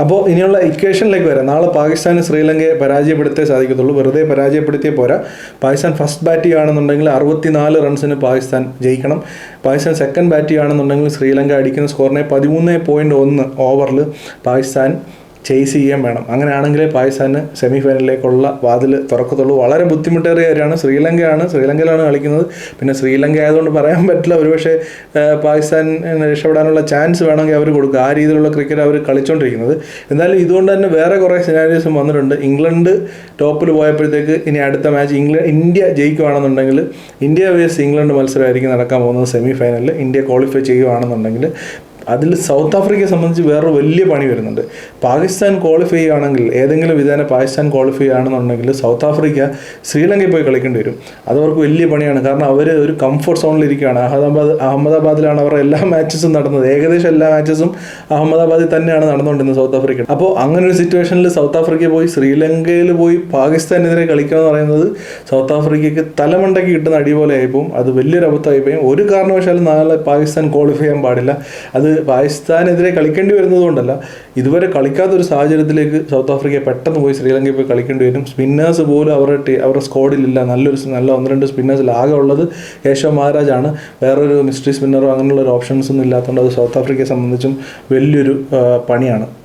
അപ്പോൾ ഇനിയുള്ള ഇക്വേഷനിലേക്ക് വരാം. നാളെ പാകിസ്ഥാന് ശ്രീലങ്കയെ പരാജയപ്പെടുത്തേ സാധിക്കത്തുള്ളൂ. വെറുതെ പരാജയപ്പെടുത്തിയേ പോരാ. പാകിസ്ഥാൻ ഫസ്റ്റ് ബാറ്റ് ചെയ്യുകയാണെന്നുണ്ടെങ്കിൽ 64 റൺസിന് പാകിസ്ഥാൻ ജയിക്കണം. പാകിസ്ഥാൻ സെക്കൻഡ് ബാറ്റ് ചെയ്യുകയാണെന്നുണ്ടെങ്കിൽ ശ്രീലങ്ക അടിക്കുന്ന സ്കോറിനെ 13.1 ഓവറിൽ പാകിസ്ഥാൻ ചേസ് ചെയ്യാൻ വേണം. അങ്ങനെയാണെങ്കിലേ പാകിസ്ഥാന് സെമി ഫൈനലിലേക്കുള്ള വാതിൽ തുറക്കത്തുള്ളൂ. വളരെ ബുദ്ധിമുട്ടേറിയ കാര്യമാണ്. ശ്രീലങ്കയിലാണ് കളിക്കുന്നത്. പിന്നെ ശ്രീലങ്ക ആയതുകൊണ്ട് പറയാൻ പറ്റില്ല, ഒരുപക്ഷെ പാകിസ്ഥാൻ രക്ഷപ്പെടാനുള്ള ചാൻസ് വേണമെങ്കിൽ അവർ കൊടുക്കുക. ആ രീതിയിലുള്ള ക്രിക്കറ്റ് അവർ കളിച്ചുകൊണ്ടിരിക്കുന്നത്. എന്നാലും ഇതുകൊണ്ട് തന്നെ വേറെ കുറേ സിനാരിയോസും വന്നിട്ടുണ്ട്. ഇംഗ്ലണ്ട് ടോപ്പിൽ പോയപ്പോഴത്തേക്ക് ഇനി അടുത്ത മാച്ച് ഇന്ത്യ ജയിക്കുകയാണെന്നുണ്ടെങ്കിൽ ഇന്ത്യ വേഴ്സസ് ഇംഗ്ലണ്ട് മത്സരമായിരിക്കും നടക്കാൻ പോകുന്നത് സെമി ഫൈനലിൽ. ഇന്ത്യ ക്വാളിഫൈ ചെയ്യുകയാണെന്നുണ്ടെങ്കിൽ അതിൽ സൗത്ത് ആഫ്രിക്കയെ സംബന്ധിച്ച് വേറൊരു വലിയ പണി വരുന്നുണ്ട്. പാകിസ്ഥാൻ ക്വാളിഫൈ ചെയ്യുകയാണെങ്കിൽ, ഏതെങ്കിലും വിധേന പാകിസ്ഥാൻ ക്വാളിഫൈ ചെയ്യുകയാണെന്നുണ്ടെങ്കിൽ സൗത്ത് ആഫ്രിക്ക ശ്രീലങ്കയിൽ പോയി കളിക്കേണ്ടി വരും. അതവർക്ക് വലിയ പണിയാണ്. കാരണം അവർ ഒരു കംഫർട്ട് സോണിലിരിക്കുകയാണ്. അഹമ്മദാബാദിലാണ് അവരുടെ എല്ലാ മാച്ചസും നടന്നത്. ഏകദേശം എല്ലാ മാച്ചസും അഹമ്മദാബാദിൽ തന്നെയാണ് നടന്നുകൊണ്ടിരുന്നത് സൗത്ത് ആഫ്രിക്ക. അപ്പോൾ അങ്ങനെ ഒരു സിറ്റുവേഷനിൽ സൗത്ത് ആഫ്രിക്ക പോയി ശ്രീലങ്കയിൽ പോയി പാകിസ്ഥാനെതിരെ കളിക്കുക എന്ന് പറയുന്നത് സൗത്ത് ആഫ്രിക്കയ്ക്ക് തലമണ്ടയ്ക്ക് കിട്ടുന്ന അടി പോലെ ആയിപ്പോവും. അത് വലിയൊരു അബദ്ധമായിപ്പോയി. ഒരു കാരണവശാലും നാളെ പാകിസ്ഥാൻ ക്വാളിഫൈ ചെയ്യാൻ പാടില്ല. അത് പാകിസ്ഥാനെതിരെ കളിക്കേണ്ടി വരുന്നത് കൊണ്ടല്ല, ഇതുവരെ കളിക്കാത്തൊരു സാഹചര്യത്തിലേക്ക് സൗത്ത് ആഫ്രിക്ക പെട്ടെന്ന് പോയി ശ്രീലങ്കയിൽ പോയി കളിക്കേണ്ടി വരും. സ്പിന്നേഴ്സ് പോലും അവരുടെ സ്ക്വാഡിലില്ല. നല്ല 1-2 സ്പിന്നേഴ്സിൽ ആകെ ഉള്ളത് കേശവ് മഹാരാജാണ്. വേറൊരു മിസ്റ്ററി സ്പിന്നറോ അങ്ങനെയുള്ള ഒരു ഓപ്ഷൻസ് ഒന്നും ഇല്ലാത്തതുകൊണ്ട് അത് സൗത്ത് ആഫ്രിക്കയെ സംബന്ധിച്ചും വലിയൊരു പണിയാണ്.